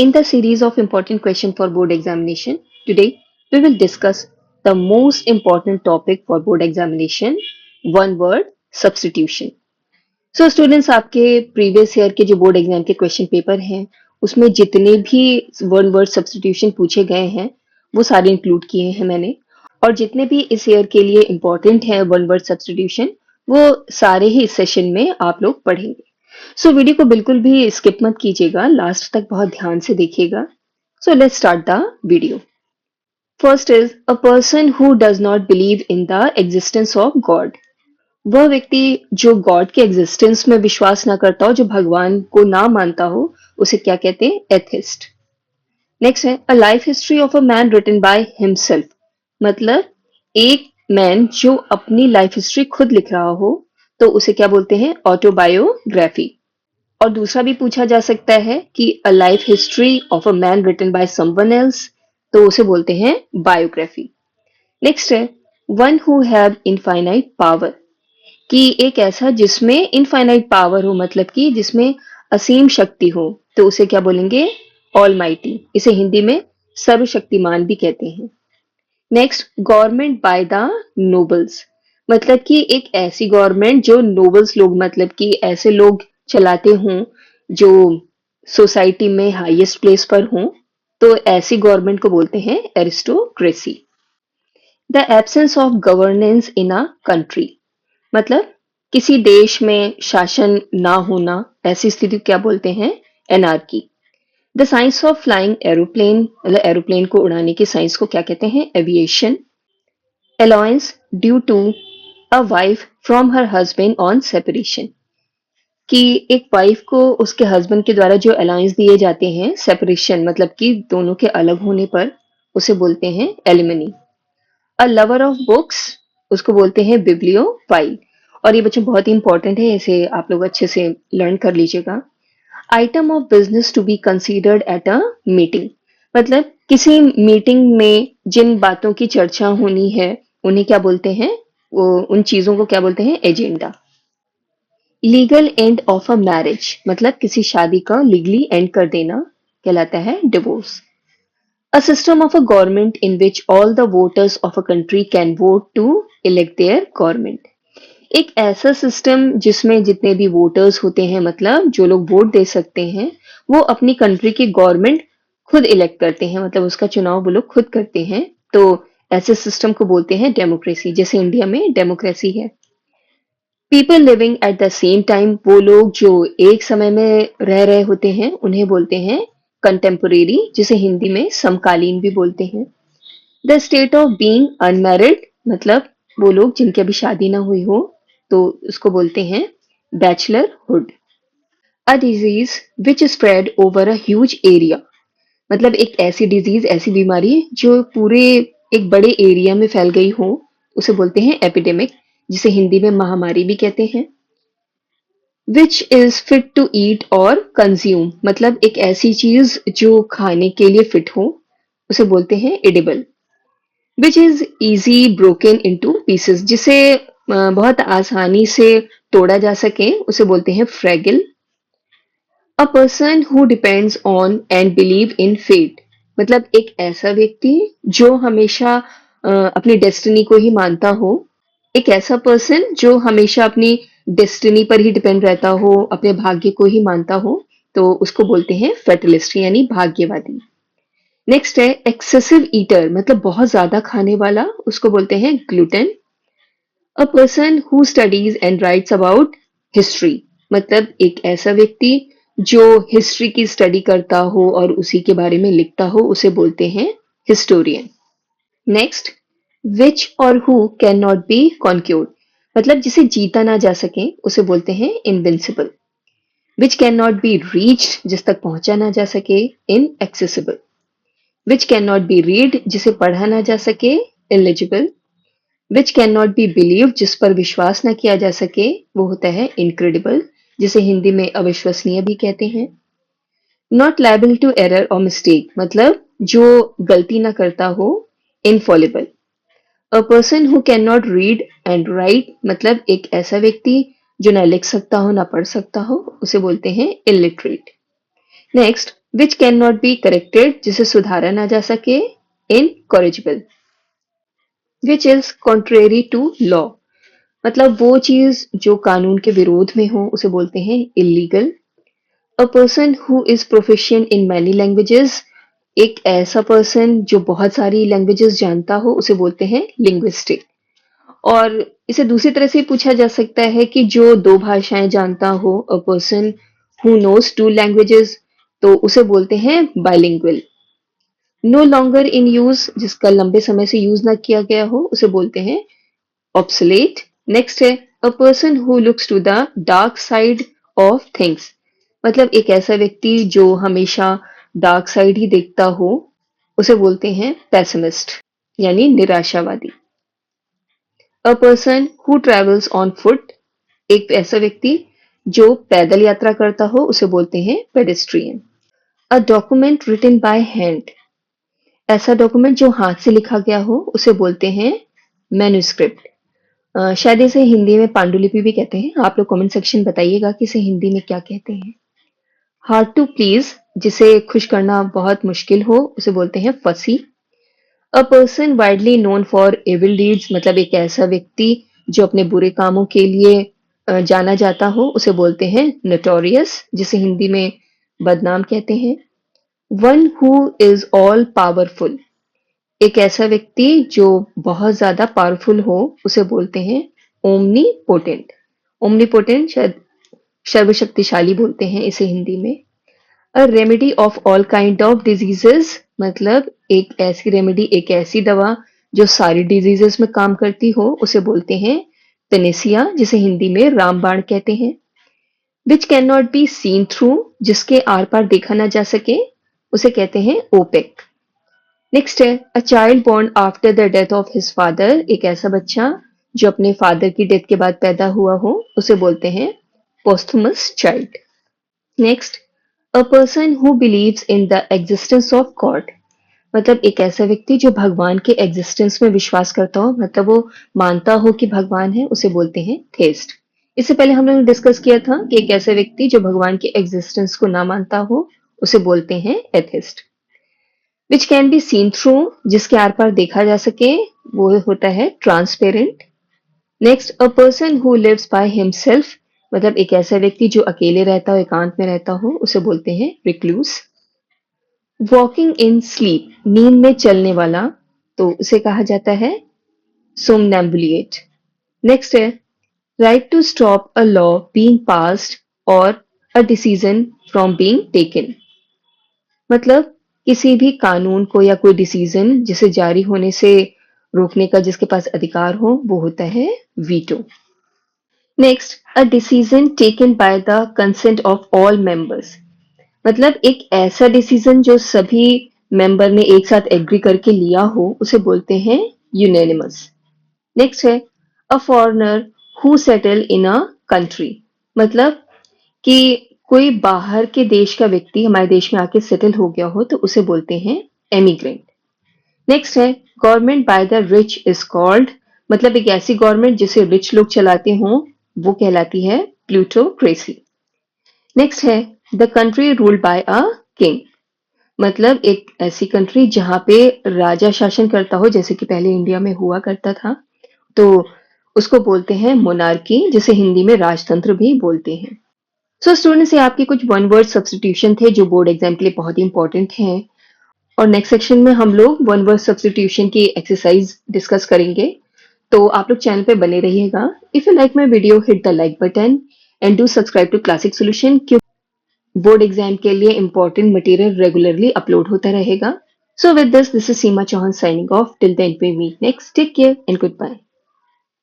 In the series of important questions for board examination, today we will discuss the most important topic for board examination, one word substitution. So students आपके previous year के जो board exam के question paper हैं उसमें जितने भी one word substitution पूछे गए हैं वो सारे include किए हैं मैंने और जितने भी इस year के लिए important हैं one word substitution वो सारे ही इस session में आप लोग पढ़ेंगे. सो वीडियो को बिल्कुल भी स्किप मत कीजिएगा, लास्ट तक बहुत ध्यान से देखिएगा. So let's start the video. First is a person who does not believe in the existence of God. वह व्यक्ति जो गॉड के एग्जिस्टेंस में विश्वास ना करता हो, जो भगवान को ना मानता हो, उसे क्या कहते हैं? एथिस्ट. नेक्स्ट है a life history of a man written by himself. मतलब एक मैन जो अपनी लाइफ हिस्ट्री खुद लिख रहा हो तो उसे क्या बोलते हैं? ऑटोबायोग्राफी. और दूसरा भी पूछा जा सकता है कि a life history of a man written by someone else, तो उसे बोलते हैं बायोग्राफी. नेक्स्ट है one who have infinite power. कि एक ऐसा जिसमें इनफाइनाइट पावर हो, मतलब कि जिसमें असीम शक्ति हो, तो उसे क्या बोलेंगे? ऑलमाइटी. इसे हिंदी में सर्वशक्तिमान भी कहते हैं. Next government by the nobles. मतलब कि एक ऐसी गवर्नमेंट जो नोबल्स लोग, मतलब कि ऐसे लोग चलाते हों जो सोसाइटी में हाईएस्ट प्लेस पर हों, तो ऐसी गवर्नमेंट को बोलते हैं aristocracy. The absence of governance in a country. मतलब किसी देश में शासन ना होना, ऐसी स्थिति को क्या बोलते हैं? Anarchy. The science of flying aeroplane, मतलब एरोप्लेन को उड़ाने की साइंस को क्या कहते हैं? Aviation. Allowance due to a wife from her husband on separation. कि एक वाइफ को उसके हस्बैंड के द्वारा जो अलाउंस दिए जाते हैं सेपरेशन, मतलब कि दोनों के अलग होने पर, उसे बोलते हैं alimony. A lover of books, उसको बोलते हैं बिब्लियोफाइल. और ये बच्चों बहुत ही इंपॉर्टेंट है, इसे आप लोग अच्छे से लर्न कर लीजिएगा. Item of business to be considered at a meeting. मतलब किसी मीटिंग में जिन बातों की चर्चा होनी है उन्हें क्या बोलते हैं? वो उन चीजों को क्या बोलते हैं? Agenda. Legal end of a marriage, मतलब किसी शादी का लीगली एंड कर देना कहलाता है divorce. A system of a government in which all the voters of a country can vote to elect their government. एक ऐसा सिस्टम जिसमें जितने भी वोटर्स होते हैं, मतलब जो लोग वोट दे सकते हैं, वो अपनी कंट्री की गवर्नमेंट खुद इलेक्ट करते हैं, मतलब उसका चुनाव वो लोग खुद करते हैं. तो ऐसे सिस्टम को बोलते हैं डेमोक्रेसी, जैसे इंडिया में डेमोक्रेसी है. People living at the same time, वो लोग जो एक समय में रह रहे होते हैं उन्हें बोलते हैं कंटेम्पोरेरी, जिसे हिंदी में समकालीन भी बोलते हैं. The state of being unmarried, मतलब वो लोग जिनकी अभी शादी ना हुई हो, तो उसको बोलते हैं bachelorhood. A disease which spread over a huge area. मतलब एक ऐसी डिजीज, ऐसी बीमारी जो पूरे एक बड़े एरिया में फैल गई हो, उसे बोलते हैं एपिडेमिक, जिसे हिंदी में महामारी भी कहते हैं. Which is fit to eat और कंज्यूम. मतलब एक ऐसी चीज जो खाने के लिए फिट हो, उसे बोलते हैं edible. Which is easy broken into pieces, जिसे बहुत आसानी से तोड़ा जा सके, उसे बोलते हैं fragile. A person who depends on and believe in fate. मतलब एक ऐसा व्यक्ति जो हमेशा अपनी डेस्टिनी को ही मानता हो. एक ऐसा पर्सन जो हमेशा अपनी डेस्टिनी पर ही डिपेंड रहता हो, अपने भाग्य को ही मानता हो, तो उसको बोलते हैं फेटलिस्ट, यानी भाग्यवादी. नेक्स्ट है एक्सेसिव ईटर, मतलब बहुत ज्यादा खाने वाला, उसको बोलते हैं gluten. A person who studies and writes about history. मतलब एक ऐसा व्यक्ति जो हिस्ट्री की स्टडी करता हो और उसी के बारे में लिखता हो, उसे बोलते हैं हिस्टोरियन. नेक्स्ट विच और हु कैन नॉट बी कॉन्क्यूर्ड. मतलब जिसे जीता ना जा सके, उसे बोलते हैं invincible. Which can not be reached, जिस तक पहुंचा ना जा सके, inaccessible. Which can not B read, जिसे पढ़ा ना जा सके, eligible. Which can not B believe, जिस पर विश्वास ना किया जा सके, वो होता है इनक्रेडिबल, जिसे हिंदी में अविश्वसनीय भी कहते हैं. नॉट लायबल टू एरर और मिस्टेक, मतलब जो गलती ना करता हो, Infallible. A person who can not read and right, मतलब एक ऐसा व्यक्ति जो ना लिख सकता हो ना पढ़ सकता हो, उसे बोलते हैं illiterate. Next, which can not be corrected, जिसे सुधारा ना जा सके, incorrigible, which is contrary to law, मतलब वो चीज जो कानून के विरोध में हो उसे बोलते हैं illegal. A person who is proficient in many languages, एक ऐसा पर्सन जो बहुत सारी लैंग्वेजेस जानता हो उसे बोलते हैं लिंग्विस्टिक। और इसे दूसरी तरह से पूछा जा सकता है कि जो दो भाषाएं जानता हो, a person who knows two languages, तो उसे बोलते हैं bilingual. No longer in use, जिसका लंबे समय से यूज ना किया गया हो उसे बोलते हैं ऑब्सोलेट। नेक्स्ट है a person who looks to the dark side of things, मतलब एक ऐसा व्यक्ति जो हमेशा डार्क साइड ही देखता हो उसे बोलते हैं पेसिमिस्ट, यानी निराशावादी। अ person who travels on foot, एक ऐसा व्यक्ति जो पैदल यात्रा करता हो उसे बोलते हैं pedestrian. A document written by hand, ऐसा डॉक्यूमेंट जो हाथ से लिखा गया हो उसे बोलते हैं मैन्युस्क्रिप्ट। शायद इसे हिंदी में पांडुलिपि भी कहते हैं। आप लोग कमेंट सेक्शन बताइएगा कि इसे हिंदी में क्या कहते हैं। हार्ड टू प्लीज, जिसे खुश करना बहुत मुश्किल हो उसे बोलते हैं fussy. A person widely known for evil deeds, मतलब एक ऐसा व्यक्ति जो अपने बुरे कामों के लिए जाना जाता हो उसे बोलते हैं नोटोरियस, जिसे हिंदी में बदनाम कहते हैं। One who is all powerful, एक ऐसा व्यक्ति जो बहुत ज्यादा पावरफुल हो उसे बोलते हैं ओमनी पोटेंट। ओमनी पोटेंट शायद सर्वशक्तिशाली बोलते हैं इसे हिंदी में। A remedy of all kind of diseases, मतलब एक ऐसी रेमेडी, एक ऐसी दवा जो सारी डिजीजेस में काम करती हो उसे बोलते हैं पेनेसिया, जिसे हिंदी में रामबाण कहते हैं। विच can not B seen through, जिसके आर पार देखा ना जा सके उसे कहते हैं ओपेक। नेक्स्ट है a child born after the death of his father, एक ऐसा बच्चा जो अपने फादर की डेथ के बाद पैदा हुआ हो उसे बोलते हैं posthumous child. Next, a person who believes in the existence of God, मतलब एक ऐसा व्यक्ति जो भगवान के एग्जिस्टेंस में विश्वास करता हो, मतलब वो मानता हो कि भगवान है उसे बोलते हैं थेस्ट। इससे पहले हम लोगों ने डिस्कस किया था कि एक ऐसा व्यक्ति जो भगवान के एग्जिस्टेंस को ना मानता हो उसे बोलते हैं atheist. Which can be seen through, जिसके आर पार देखा जा सके, वो होता है transparent. Next, a person who lives by himself, मतलब एक ऐसा व्यक्ति जो अकेले रहता हो, एकांत में रहता हो उसे बोलते हैं रिक्लूस। वॉकिंग इन स्लीप, नींद में चलने वाला, तो उसे कहा जाता है सोमनैम्बुलिएट। नेक्स्ट है right to stop a law being passed और a decision from being taken, मतलब किसी भी कानून को या कोई डिसीजन जिसे जारी होने से रोकने का जिसके पास अधिकार हो वो होता है veto. Next, a decision taken by the consent of all members, मतलब एक ऐसा डिसीजन जो सभी मेंबर ने एक साथ एग्री करके लिया हो उसे बोलते हैं यूनेनिमस। नेक्स्ट है a foreigner who settle in a country, मतलब कि कोई बाहर के देश का व्यक्ति हमारे देश में आके सेटल हो गया हो तो उसे बोलते हैं एमिग्रेंट। नेक्स्ट है government by the rich is called, मतलब एक ऐसी गवर्नमेंट जिसे रिच लोग चलाते हों वो कहलाती है प्लूटोक्रेसी। नेक्स्ट है the country ruled by a king, मतलब एक ऐसी कंट्री जहां पे राजा शासन करता हो, जैसे कि पहले इंडिया में हुआ करता था, तो उसको बोलते हैं मोनार्की, जिसे हिंदी में राजतंत्र भी बोलते हैं। सो स्टूडेंट्स, ये आपके कुछ वन वर्ड सब्स्टिट्यूशन थे जो बोर्ड एग्जाम के लिए बहुत ही इंपॉर्टेंट हैं। और नेक्स्ट सेक्शन में हम लोग वन वर्ड सब्स्टिट्यूशन की एक्सरसाइज डिस्कस करेंगे, तो आप लोग चैनल पे बने रहिएगा। If you like my video hit the like button and do subscribe to classic solution, क्योंकि बोर्ड एग्जाम के लिए इंपॉर्टेंट मटेरियल रेगुलरली अपलोड होता रहेगा। So with this is Seema Chauhan signing off till then we meet next, take care and good bye.